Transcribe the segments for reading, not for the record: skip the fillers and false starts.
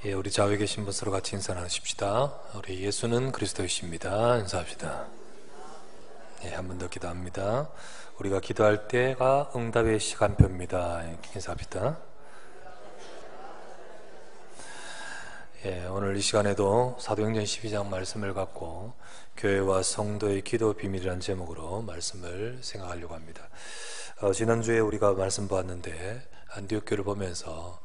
예, 우리 좌우에 계신 분 서로 같이 인사 나누십시다. 우리 예수는 그리스도이십니다. 인사합시다. 예, 한 번 더 기도합니다. 우리가 기도할 때가 응답의 시간표입니다. 예, 인사합시다. 예, 오늘 이 시간에도 사도행전 12장 말씀을 갖고 교회와 성도의 기도 비밀이라는 제목으로 말씀을 생각하려고 합니다. 지난주에 우리가 말씀 보았는데 안디옥 교회를 보면서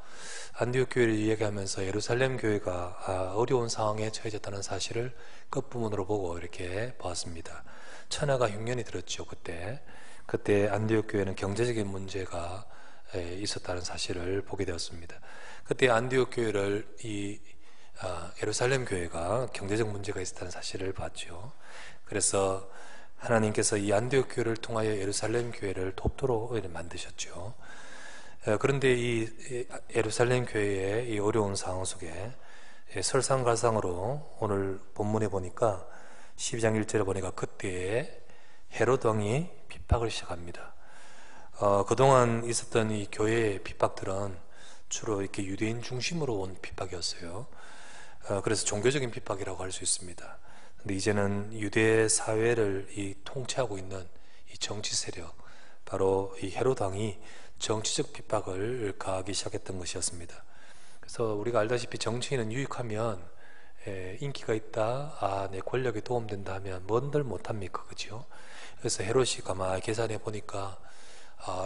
안디옥 교회를 이야기하면서 예루살렘 교회가 어려운 상황에 처해졌다는 사실을 끝부분으로 보고 이렇게 보았습니다. 천하가 흉년이 들었죠. 그때 안디옥 교회는 경제적인 문제가 있었다는 사실을 보게 되었습니다. 그때 안디옥 교회를 예루살렘 교회가 경제적 문제가 있었다는 사실을 봤죠. 그래서 하나님께서 이 안디옥 교회를 통하여 예루살렘 교회를 돕도록 만드셨죠. 그런데 이 예루살렘 교회의 이 어려운 상황 속에 설상가상으로 오늘 본문에 보니까 12장 1절에 보니까 그때에 헤롯 왕이 핍박을 시작합니다. 그동안 있었던 이 교회의 핍박들은 주로 이렇게 유대인 중심으로 온 핍박이었어요. 그래서 종교적인 핍박이라고 할 수 있습니다. 근데 이제는 유대 사회를 통치하고 있는 이 정치 세력, 바로 이 헤롯 왕이 정치적 핍박을 가하기 시작했던 것이었습니다. 그래서 우리가 알다시피 정치인은 유익하면 인기가 있다, 내 권력에 도움된다 하면 뭔들 못합니까? 그죠? 그래서 헤롯이 가만히 계산해 보니까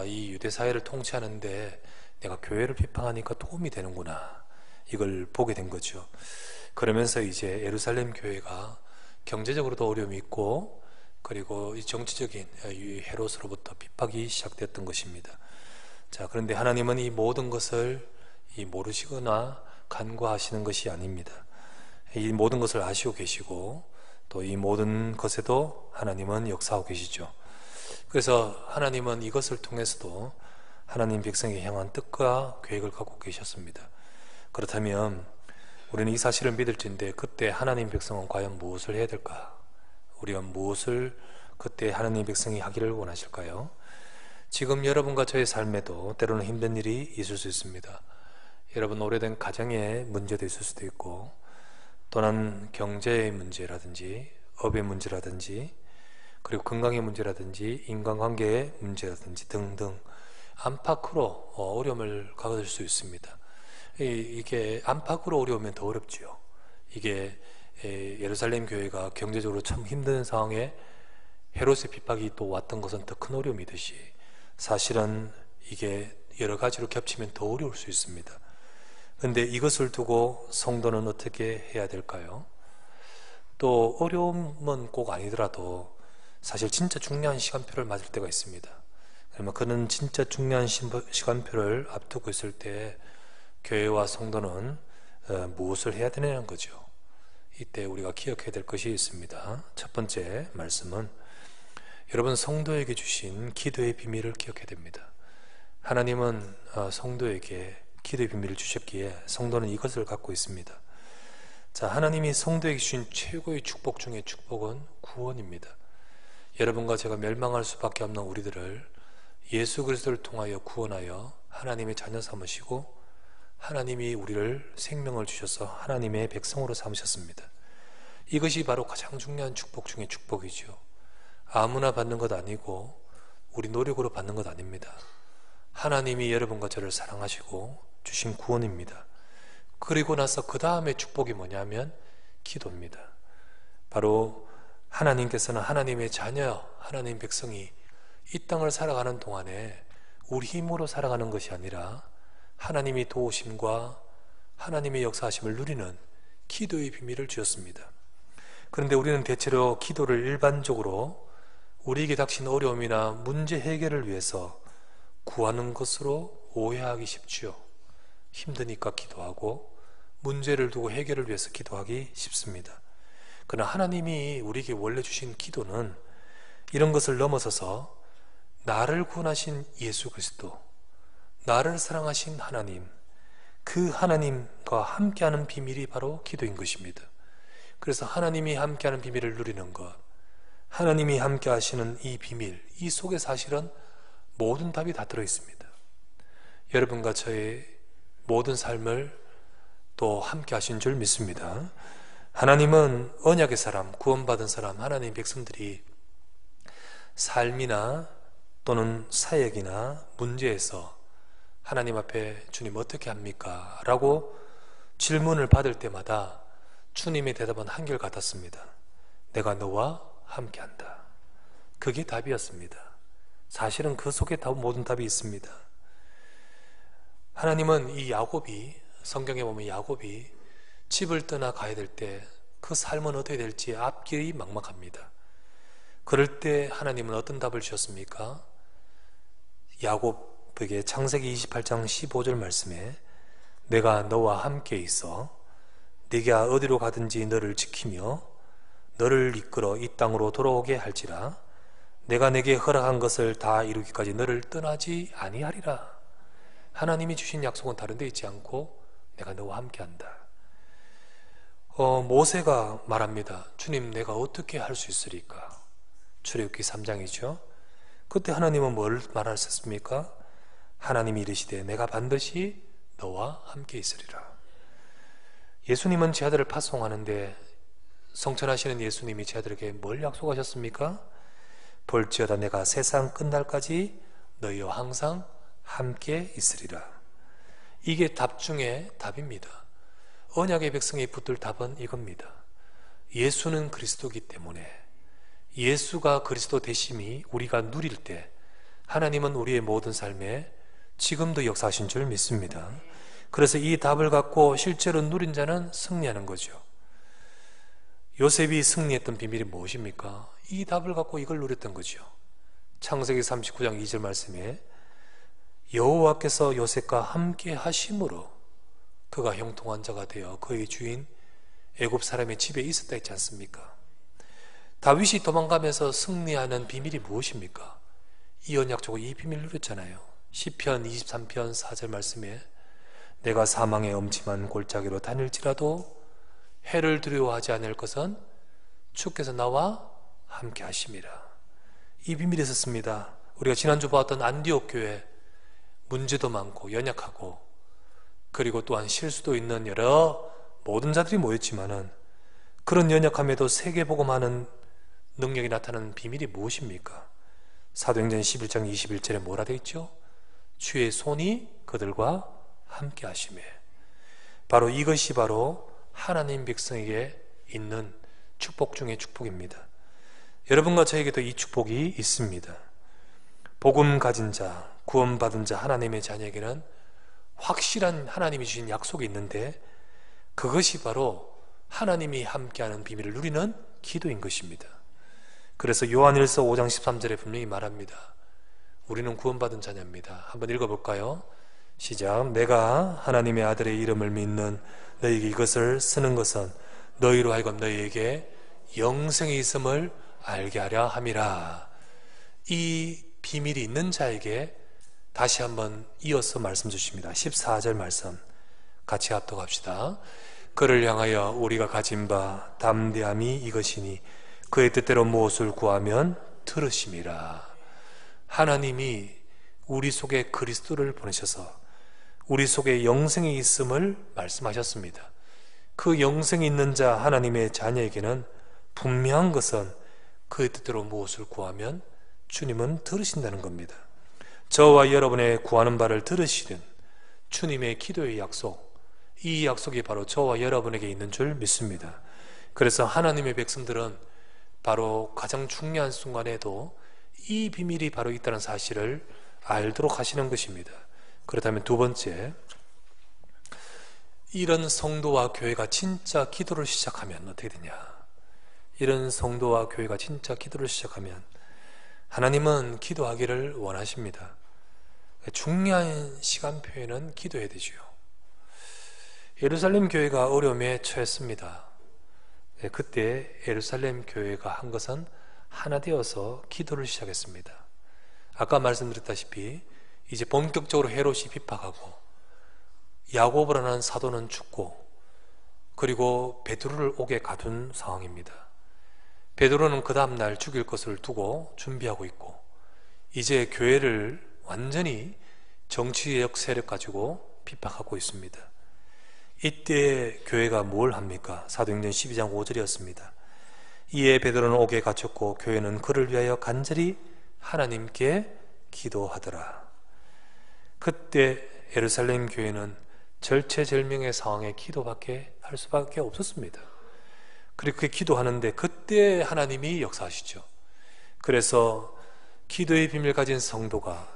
이 유대 사회를 통치하는데 내가 교회를 비판하니까 도움이 되는구나, 이걸 보게 된 거죠. 그러면서 이제 예루살렘 교회가 경제적으로도 어려움이 있고, 그리고 이 정치적인 이 헤롯으로부터 핍박이 시작되었던 것입니다. 자, 그런데 하나님은 이 모든 것을 모르시거나 간과하시는 것이 아닙니다. 이 모든 것을 아시고 계시고, 또 이 모든 것에도 하나님은 역사하고 계시죠. 그래서 하나님은 이것을 통해서도 하나님 백성에 향한 뜻과 계획을 갖고 계셨습니다. 그렇다면 우리는 이 사실을 믿을지인데, 그때 하나님 백성은 과연 무엇을 해야 될까? 우리가 무엇을 그때 하나님 백성이 하기를 원하실까요? 지금 여러분과 저의 삶에도 때로는 힘든 일이 있을 수 있습니다. 여러분 오래된 가정의 문제도 있을 수도 있고, 또는 경제의 문제라든지 업의 문제라든지, 그리고 건강의 문제라든지 인간관계의 문제라든지 등등 안팎으로 어려움을 가질 수 있습니다. 이게 안팎으로 어려우면 더 어렵죠. 이게 예루살렘 교회가 경제적으로 참 힘든 상황에 헤롯의 핍박이 또 왔던 것은 더 큰 어려움이듯이, 사실은 이게 여러 가지로 겹치면 더 어려울 수 있습니다. 그런데 이것을 두고 성도는 어떻게 해야 될까요? 또 어려움은 꼭 아니더라도 사실 진짜 중요한 시간표를 맞을 때가 있습니다. 그러면 그는 진짜 중요한 시간표를 앞두고 있을 때 교회와 성도는 무엇을 해야 되냐는 거죠. 이때 우리가 기억해야 될 것이 있습니다. 첫 번째 말씀은 여러분 성도에게 주신 기도의 비밀을 기억해야 됩니다. 하나님은 성도에게 기도의 비밀을 주셨기에 성도는 이것을 갖고 있습니다. 자, 하나님이 성도에게 주신 최고의 축복 중에 축복은 구원입니다. 여러분과 제가 멸망할 수밖에 없는 우리들을 예수 그리스도를 통하여 구원하여 하나님의 자녀 삼으시고, 하나님이 우리를 생명을 주셔서 하나님의 백성으로 삼으셨습니다. 이것이 바로 가장 중요한 축복 중에 축복이죠. 아무나 받는 것 아니고 우리 노력으로 받는 것 아닙니다. 하나님이 여러분과 저를 사랑하시고 주신 구원입니다. 그리고 나서 그 다음에 축복이 뭐냐면 기도입니다. 바로 하나님께서는 하나님의 자녀, 하나님 백성이 이 땅을 살아가는 동안에 우리 힘으로 살아가는 것이 아니라 하나님이 도우심과 하나님의 역사하심을 누리는 기도의 비밀을 주셨습니다. 그런데 우리는 대체로 기도를 일반적으로 우리에게 닥친 어려움이나 문제 해결을 위해서 구하는 것으로 오해하기 쉽죠. 힘드니까 기도하고 문제를 두고 해결을 위해서 기도하기 쉽습니다. 그러나 하나님이 우리에게 원래 주신 기도는 이런 것을 넘어서서 나를 구원하신 예수 그리스도, 나를 사랑하신 하나님, 그 하나님과 함께하는 비밀이 바로 기도인 것입니다. 그래서 하나님이 함께하는 비밀을 누리는 것, 하나님이 함께하시는 이 비밀, 이 속에 사실은 모든 답이 다 들어있습니다. 여러분과 저의 모든 삶을 또 함께 하신 줄 믿습니다. 하나님은 언약의 사람, 구원받은 사람, 하나님 백성들이 삶이나 또는 사역이나 문제에서 하나님 앞에 주님 어떻게 합니까? 라고 질문을 받을 때마다 주님의 대답은 한결같았습니다. 내가 너와 함께한다. 그게 답이었습니다. 사실은 그 속에 모든 답이 있습니다. 하나님은 이 야곱이, 성경에 보면 야곱이 집을 떠나 가야 될 때 그 삶은 어떻게 될지 앞길이 막막합니다. 그럴 때 하나님은 어떤 답을 주셨습니까? 야곱에게 창세기 28장 15절 말씀에 내가 너와 함께 있어 네가 어디로 가든지 너를 지키며 너를 이끌어 이 땅으로 돌아오게 할지라 내가 내게 허락한 것을 다 이루기까지 너를 떠나지 아니하리라. 하나님이 주신 약속은 다른 데 있지 않고 내가 너와 함께한다. 모세가 말합니다. 주님, 내가 어떻게 할 수 있으리까? 출애굽기 3장이죠. 그때 하나님은 뭘 말하셨습니까? 하나님이 이르시되 내가 반드시 너와 함께 있으리라. 예수님은 제 아들을 파송하는데 성천하시는 예수님이 제 아들에게 뭘 약속하셨습니까? 볼지어다 내가 세상 끝날까지 너희와 항상 함께 있으리라. 이게 답 중에 답입니다. 언약의 백성이 붙들 답은 이겁니다. 예수는 그리스도이기 때문에 예수가 그리스도 되심이 우리가 누릴 때 하나님은 우리의 모든 삶에 지금도 역사하신 줄 믿습니다. 그래서 이 답을 갖고 실제로 누린 자는 승리하는 거죠. 요셉이 승리했던 비밀이 무엇입니까? 이 답을 갖고 이걸 누렸던 거죠. 창세기 39장 2절 말씀에 여호와께서 요셉과 함께 하심으로 그가 형통한 자가 되어 그의 주인 애굽 사람의 집에 있었다 했지 않습니까? 다윗이 도망가면서 승리하는 비밀이 무엇입니까? 이 언약적으로 이 비밀을 누렸잖아요. 시편 23편 4절 말씀에 내가 사망의 엄침한 골짜기로 다닐지라도 해를 두려워하지 않을 것은 주께서 나와 함께 하심이라. 이 비밀이 있었습니다. 우리가 지난주 보았던 안디옥 교회 문제도 많고 연약하고 그리고 또한 실수도 있는 여러 모든 자들이 모였지만은 그런 연약함에도 세계복음하는 능력이 나타나는 비밀이 무엇입니까? 사도행전 11장 21절에 뭐라 되어 있죠? 주의 손이 그들과 함께 하심에. 바로 이것이 바로 하나님 백성에게 있는 축복 중의 축복입니다. 여러분과 저에게도 이 축복이 있습니다. 복음 가진 자, 구원받은 자, 하나님의 자녀에게는 확실한 하나님이 주신 약속이 있는데 그것이 바로 하나님이 함께하는 비밀을 누리는 기도인 것입니다. 그래서 요한일서 5장 13절에 분명히 말합니다. 우리는 구원받은 자녀입니다. 한번 읽어볼까요? 시작. 내가 하나님의 아들의 이름을 믿는 너희에게 이것을 쓰는 것은 너희로 하여금 너희에게 영생이 있음을 알게 하려 함이라. 이 비밀이 있는 자에게 다시 한번 이어서 말씀 주십니다. 14절 말씀 같이 합독합시다. 그를 향하여 우리가 가진 바 담대함이 이것이니 그의 뜻대로 무엇을 구하면 들으심이라. 하나님이 우리 속에 그리스도를 보내셔서 우리 속에 영생이 있음을 말씀하셨습니다. 그 영생이 있는 자 하나님의 자녀에게는 분명한 것은 그의 뜻대로 무엇을 구하면 주님은 들으신다는 겁니다. 저와 여러분의 구하는 바를 들으시는 주님의 기도의 약속, 이 약속이 바로 저와 여러분에게 있는 줄 믿습니다. 그래서 하나님의 백성들은 바로 가장 중요한 순간에도 이 비밀이 바로 있다는 사실을 알도록 하시는 것입니다. 그렇다면 두 번째, 이런 성도와 교회가 진짜 기도를 시작하면 어떻게 되냐? 이런 성도와 교회가 진짜 기도를 시작하면 하나님은 기도하기를 원하십니다. 중요한 시간표에는 기도해야 되죠. 예루살렘 교회가 어려움에 처했습니다. 그때 예루살렘 교회가 한 것은 하나 되어서 기도를 시작했습니다. 아까 말씀드렸다시피 이제 본격적으로 헤롯이 핍박하고 야고보를 하는 사도는 죽고 그리고 베드로를 옥에 가둔 상황입니다. 베드로는 그 다음날 죽일 것을 두고 준비하고 있고 이제 교회를 완전히 정치적 세력 가지고 핍박하고 있습니다. 이때 교회가 뭘 합니까? 사도행전 12장 5절이었습니다. 이에 베드로는 옥에 갇혔고 교회는 그를 위하여 간절히 하나님께 기도하더라. 그때 예루살렘 교회는 절체절명의 상황에 기도밖에 할 수밖에 없었습니다. 그리고 그 기도하는데 그때 하나님이 역사하시죠. 그래서 기도의 비밀 가진 성도가,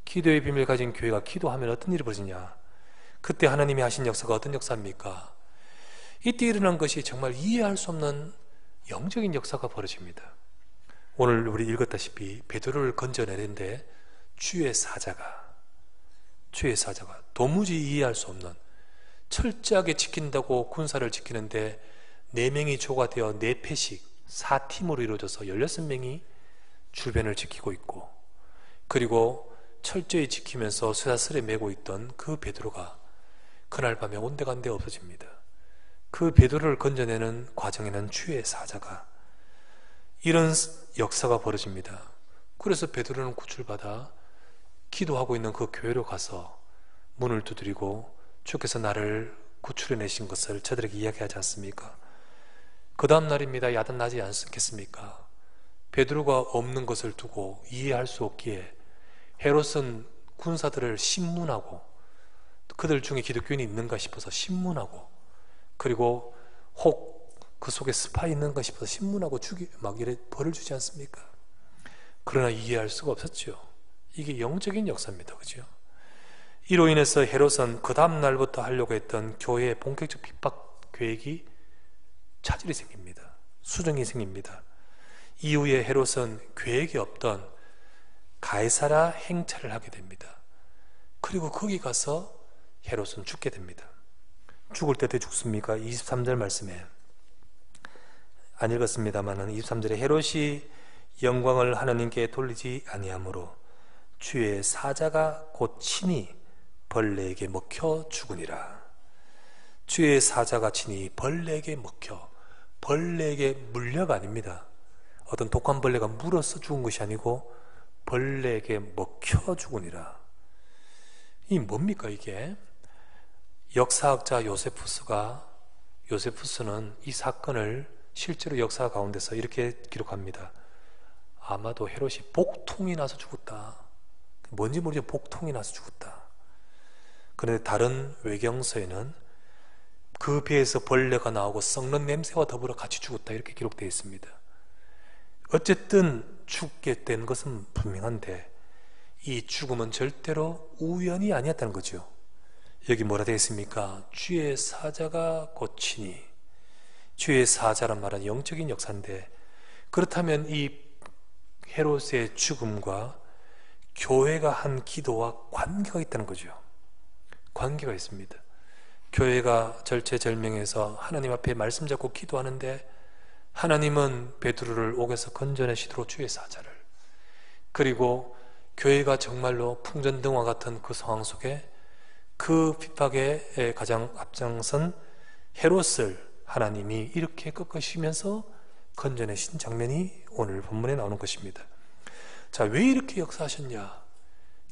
기도의 비밀 가진 교회가 기도하면 어떤 일이 벌어지냐? 그때 하나님이 하신 역사가 어떤 역사입니까? 이때 일어난 것이 정말 이해할 수 없는 영적인 역사가 벌어집니다. 오늘 우리 읽었다시피 베드로를 건져내는데 주의 사자가 도무지 이해할 수 없는, 철저하게 지킨다고 군사를 지키는데 4명이 조가 되어 4패씩 4팀으로 이루어져서 16명이 주변을 지키고 있고, 그리고 철저히 지키면서 쇠사슬에 메고 있던 그 베드로가 그날 밤에 온데간데 없어집니다. 그 베드로를 건져내는 과정에는 주의 사자가, 이런 역사가 벌어집니다. 그래서 베드로는 구출받아 기도하고 있는 그 교회로 가서 문을 두드리고 주께서 나를 구출해내신 것을 저들에게 이야기하지 않습니까? 그 다음 날입니다. 야단나지 않겠습니까? 베드로가 없는 것을 두고 이해할 수 없기에 헤롯은 군사들을 신문하고, 그들 중에 기독교인이 있는가 싶어서 신문하고, 그리고 혹 그 속에 스파이 있는가 싶어서 신문하고 막 이래 벌을 주지 않습니까? 그러나 이해할 수가 없었죠. 이게 영적인 역사입니다. 그죠? 이로 인해서 헤롯은 그 다음 날부터 하려고 했던 교회의 본격적 핍박 계획이 차질이 생깁니다. 수정이 생깁니다. 이후에 헤롯은 계획이 없던 가이사라 행차를 하게 됩니다. 그리고 거기 가서 헤롯은 죽게 됩니다. 죽을 때도 죽습니까? 23절 말씀에 안 읽었습니다만 23절에 헤롯이 영광을 하나님께 돌리지 아니하므로 주의 사자가 곧 친히 벌레에게 먹혀 죽으니라. 주의 사자가 친히 벌레에게 먹혀, 벌레에게 물려가 아닙니다. 어떤 독한 벌레가 물어서 죽은 것이 아니고 벌레에게 먹혀 죽으니라. 이 뭡니까 이게? 역사학자 요세푸스는 이 사건을 실제로 역사 가운데서 이렇게 기록합니다. 아마도 헤롯이 복통이 나서 죽었다. 뭔지 모르지만 복통이 나서 죽었다. 그런데 다른 외경서에는 그 배에서 벌레가 나오고 썩는 냄새와 더불어 같이 죽었다 이렇게 기록되어 있습니다. 어쨌든 죽게 된 것은 분명한데 이 죽음은 절대로 우연이 아니었다는 거죠. 여기 뭐라 되어 있습니까? 주의 사자가 곧 친히. 주의 사자란 말은 영적인 역사인데, 그렇다면 이 헤롯의 죽음과 교회가 한 기도와 관계가 있다는 거죠. 관계가 있습니다. 교회가 절체절명해서 하나님 앞에 말씀 잡고 기도하는데 하나님은 베드로를 옥에서 건져내시도록 주의 사자를, 그리고 교회가 정말로 풍전등화 같은 그 상황 속에 그 핍박에 가장 앞장선 헤롯을 하나님이 이렇게 꺾으시면서 건져내신 장면이 오늘 본문에 나오는 것입니다. 자, 왜 이렇게 역사하셨냐?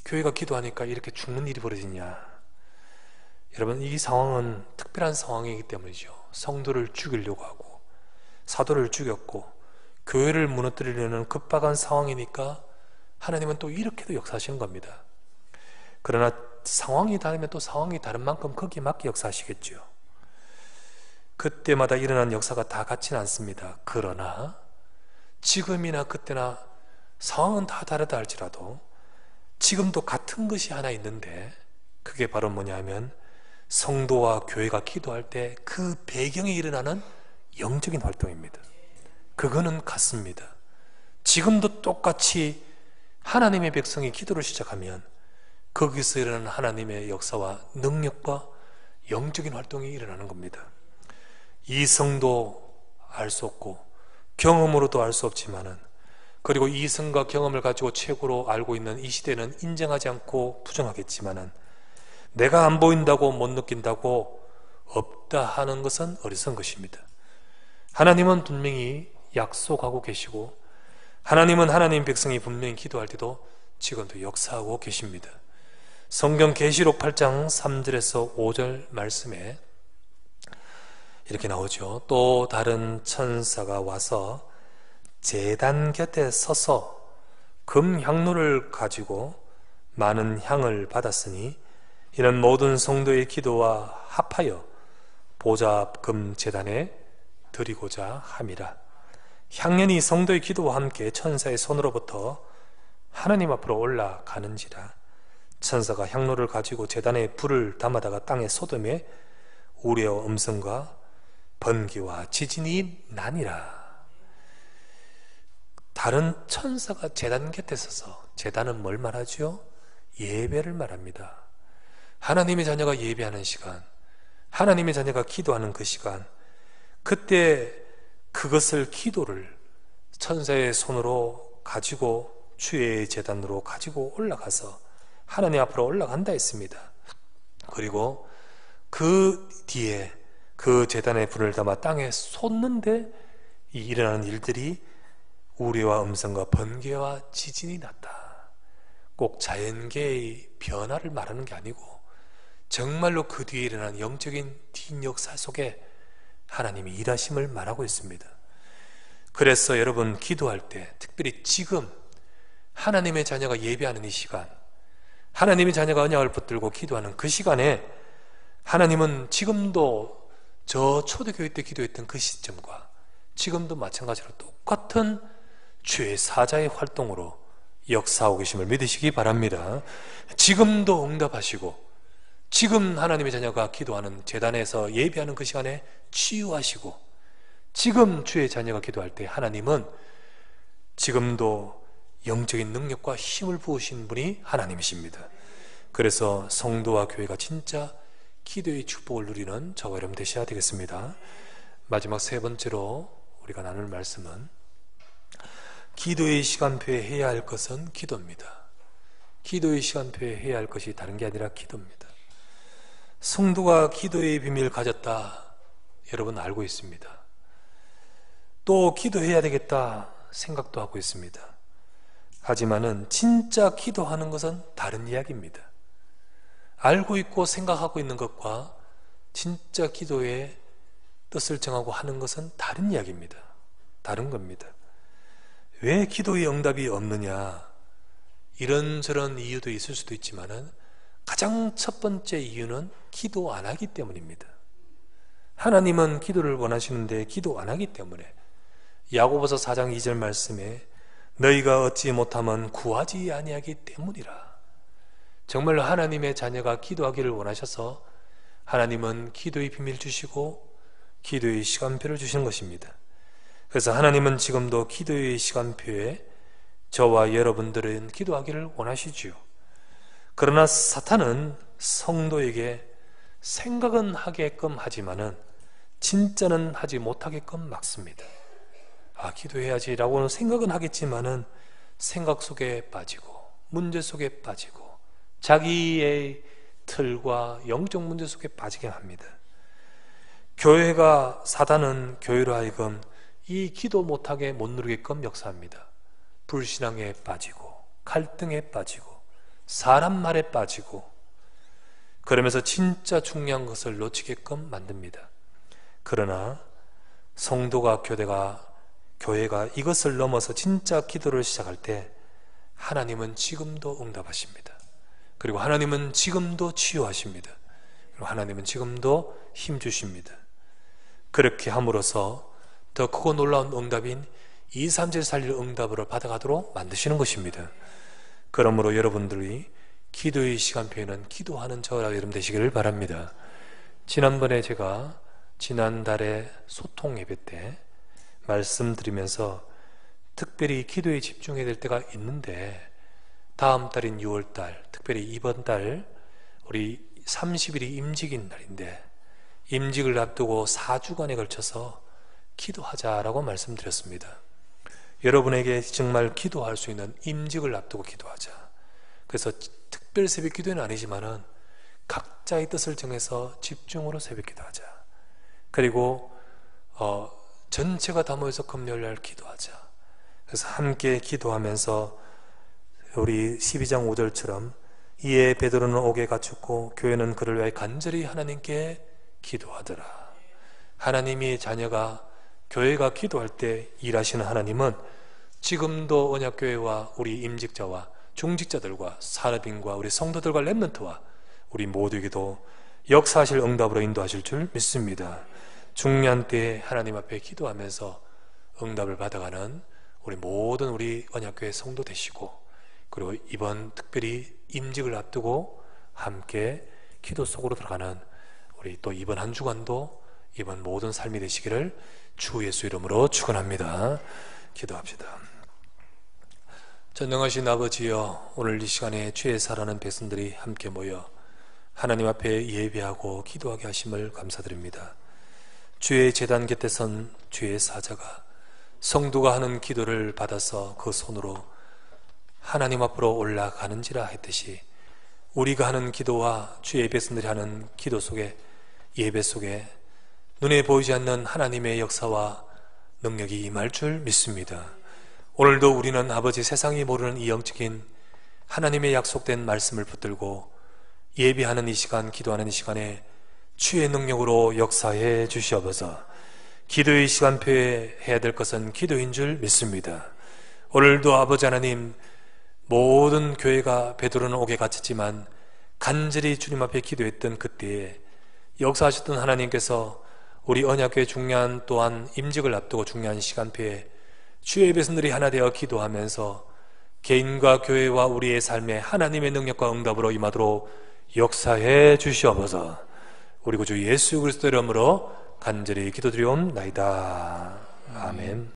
교회가 기도하니까 이렇게 죽는 일이 벌어지냐? 여러분, 이 상황은 특별한 상황이기 때문이죠. 성도를 죽이려고 하고 사도를 죽였고 교회를 무너뜨리려는 급박한 상황이니까 하나님은 또 이렇게도 역사하시는 겁니다. 그러나 상황이 다르면 또 상황이 다른 만큼 거기에 맞게 역사하시겠죠. 그때마다 일어난 역사가 다 같지는 않습니다. 그러나 지금이나 그때나 상황은 다 다르다 할지라도 지금도 같은 것이 하나 있는데, 그게 바로 뭐냐 하면 성도와 교회가 기도할 때 그 배경에 일어나는 영적인 활동입니다. 그거는 같습니다. 지금도 똑같이 하나님의 백성이 기도를 시작하면 거기서 일어나는 하나님의 역사와 능력과 영적인 활동이 일어나는 겁니다. 이성도 알 수 없고 경험으로도 알 수 없지만은, 그리고 이성과 경험을 가지고 최고로 알고 있는 이 시대는 인정하지 않고 부정하겠지만은, 내가 안 보인다고 못 느낀다고 없다 하는 것은 어리석은 것입니다. 하나님은 분명히 약속하고 계시고, 하나님은 하나님 백성이 분명히 기도할 때도 지금도 역사하고 계십니다. 성경 계시록 8장 3절에서 5절 말씀에 이렇게 나오죠. 또 다른 천사가 와서 제단 곁에 서서 금 향로를 가지고 많은 향을 받았으니 이는 모든 성도의 기도와 합하여 보좌 금 제단에 드리고자 함이라. 향연이 성도의 기도와 함께 천사의 손으로부터 하나님 앞으로 올라가는지라. 천사가 향로를 가지고 제단에 불을 담아다가 땅에 쏟음에 우레와 음성과 번개와 지진이 나니라. 다른 천사가 제단 곁에 서서, 제단은 뭘 말하죠? 예배를 말합니다. 하나님의 자녀가 예배하는 시간, 하나님의 자녀가 기도하는 그 시간, 그때 그것을, 기도를 천사의 손으로 가지고 주의 제단으로 가지고 올라가서 하나님 앞으로 올라간다 했습니다. 그리고 그 뒤에 그 제단에 불을 담아 땅에 쏟는데 이 일어나는 일들이 우레와 음성과 번개와 지진이 났다. 꼭 자연계의 변화를 말하는 게 아니고 정말로 그 뒤에 일어난 영적인 뒷역사 속에 하나님이 일하심을 말하고 있습니다. 그래서 여러분 기도할 때, 특별히 지금 하나님의 자녀가 예배하는 이 시간, 하나님의 자녀가 언약을 붙들고 기도하는 그 시간에 하나님은 지금도 저 초대교회 때 기도했던 그 시점과 지금도 마찬가지로 똑같은 주의 사자의 활동으로 역사하고 계심을 믿으시기 바랍니다. 지금도 응답하시고 지금 하나님의 자녀가 기도하는 제단에서 예배하는 그 시간에 치유하시고 지금 주의 자녀가 기도할 때 하나님은 지금도 영적인 능력과 힘을 부으신 분이 하나님이십니다. 그래서 성도와 교회가 진짜 기도의 축복을 누리는 저와 여러분 되셔야 되겠습니다. 마지막 세 번째로 우리가 나눌 말씀은 기도의 시간표에 해야 할 것은 기도입니다. 기도의 시간표에 해야 할 것이 다른 게 아니라 기도입니다. 성도가 기도의 비밀을 가졌다, 여러분 알고 있습니다. 또 기도해야 되겠다 생각도 하고 있습니다. 하지만은 진짜 기도하는 것은 다른 이야기입니다. 알고 있고 생각하고 있는 것과 진짜 기도의 뜻을 정하고 하는 것은 다른 이야기입니다. 다른 겁니다. 왜 기도의 응답이 없느냐, 이런저런 이유도 있을 수도 있지만은 가장 첫 번째 이유는 기도 안 하기 때문입니다. 하나님은 기도를 원하시는데 기도 안 하기 때문에 야고보서 4장 2절 말씀에 너희가 얻지 못하면 구하지 아니하기 때문이라. 정말로 하나님의 자녀가 기도하기를 원하셔서 하나님은 기도의 비밀 주시고 기도의 시간표를 주시는 것입니다. 그래서 하나님은 지금도 기도의 시간표에 저와 여러분들은 기도하기를 원하시지요. 그러나 사탄은 성도에게 생각은 하게끔 하지만은 진짜는 하지 못하게끔 막습니다. 기도해야지 라고는 생각은 하겠지만은 생각 속에 빠지고 문제 속에 빠지고 자기의 틀과 영적 문제 속에 빠지게 합니다. 사단은 교회로 하여금 이 기도 못하게 못 누리게끔 역사합니다. 불신앙에 빠지고 갈등에 빠지고 사람 말에 빠지고 그러면서 진짜 중요한 것을 놓치게끔 만듭니다. 그러나 성도가 교회가 이것을 넘어서 진짜 기도를 시작할 때 하나님은 지금도 응답하십니다. 그리고 하나님은 지금도 치유하십니다. 그리고 하나님은 지금도 힘주십니다. 그렇게 함으로써 더 크고 놀라운 응답인 2, 3절 살릴 응답으로 받아가도록 만드시는 것입니다. 그러므로 여러분들이 기도의 시간표에는 기도하는 저와 여러분 되시기를 바랍니다. 지난번에 제가 지난달에 소통 예배 때 말씀드리면서 특별히 기도에 집중해야 될 때가 있는데 다음 달인 6월달, 특별히 이번 달 우리 30일이 임직인 날인데 임직을 앞두고 4주간에 걸쳐서 기도하자라고 말씀드렸습니다. 여러분에게 정말 기도할 수 있는 임직을 앞두고 기도하자. 그래서 특별 새벽 기도는 아니지만은 각자의 뜻을 정해서 집중으로 새벽 기도하자. 그리고 전체가 다 모여서 금요일날 기도하자. 그래서 함께 기도하면서 우리 12장 5절처럼 이에 베드로는 옥에 갇혔고 교회는 그를 위하여 간절히 하나님께 기도하더라. 하나님이 자녀가 교회가 기도할 때 일하시는 하나님은 지금도 언약교회와 우리 임직자와 중직자들과 산업인과 우리 성도들과 렘넌트와 우리 모두에게도 역사하실 응답으로 인도하실 줄 믿습니다. 중요한 때에 하나님 앞에 기도하면서 응답을 받아가는 우리 모든 우리 언약교회 성도 되시고, 그리고 이번 특별히 임직을 앞두고 함께 기도 속으로 들어가는 우리 또 이번 한 주간도 이번 모든 삶이 되시기를 주 예수 이름으로 축원합니다. 기도합시다. 전능하신 아버지여, 오늘 이 시간에 주의 사랑하는 백성들이 함께 모여 하나님 앞에 예배하고 기도하게 하심을 감사드립니다. 주의 제단 곁에 선 주의 사자가 성도가 하는 기도를 받아서 그 손으로 하나님 앞으로 올라가는지라 했듯이, 우리가 하는 기도와 주의 백성들이 하는 기도 속에, 예배 속에 눈에 보이지 않는 하나님의 역사와 능력이 임할 줄 믿습니다. 오늘도 우리는 아버지 세상이 모르는 이 영적인 하나님의 약속된 말씀을 붙들고 예배하는 이 시간, 기도하는 이 시간에 주의 능력으로 역사해 주시옵소서. 기도의 시간표에 해야 될 것은 기도인 줄 믿습니다. 오늘도 아버지 하나님, 모든 교회가 베드로는 옥에 갇혔지만 간절히 주님 앞에 기도했던 그때에 역사하셨던 하나님께서 우리 언약교회 중요한 또한 임직을 앞두고 중요한 시간표에 주의 백성들이 하나 되어 기도하면서 개인과 교회와 우리의 삶에 하나님의 능력과 응답으로 임하도록 역사해 주시옵소서. 우리 구주 예수 그리스도 이름으로 간절히 기도드리옵나이다. 아멘.